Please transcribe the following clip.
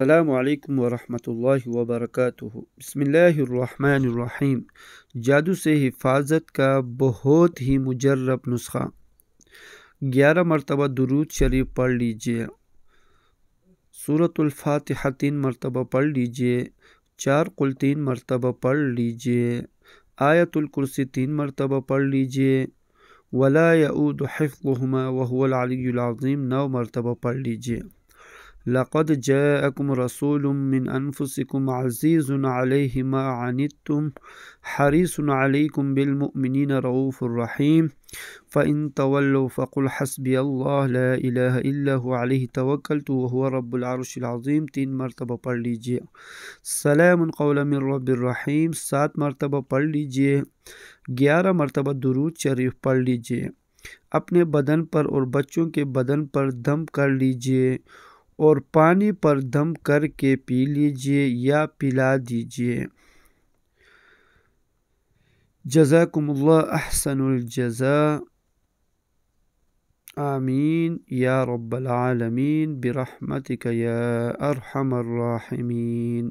السلام علیکم ورحمۃ اللہ وبرکاتہ۔ بسم اللہ الرحمن الرحیم۔ جادو سے حفاظت کا بہت ہی مجرب نسخہ۔ 11 مرتبہ درود شریف پڑھ لیجئے۔ سورۃ الفاتحہ 3 مرتبہ پڑھ لیجئے۔ 4 قل 3 مرتبہ پڑھ لیجئے۔ آیت الکرسی 3 مرتبہ پڑھ لیجئے۔ ولا یعود حفظہما وهو العلی العظیم 9 مرتبہ پڑھ لیجئے۔ لقد جاءکم رسول من انفسکم عزیز علیہ ما عنتم حریص علیکم بالمؤمنین رؤوف الرحیم فإن تولوا فقل حسبی اللہ لا الہ الا هو علیہ توکلت وهو رب العرش العظیم 3 مرتبہ پڑھ لیجئے۔ سلام قولا من رب الرحیم 7 مرتبہ پڑھ لیجئے۔ 11 مرتبہ درود شریف پڑھ لیجئے۔ اپنے بدن پر اور بچوں کے بدن پر دم کر لیجئے اور پانی پر دم کر کے پی لیجئے یا پلا دیجئے۔ جزاکم اللہ احسن الجزاء، آمین یا رب العالمین برحمتک یا ارحم الراحمین۔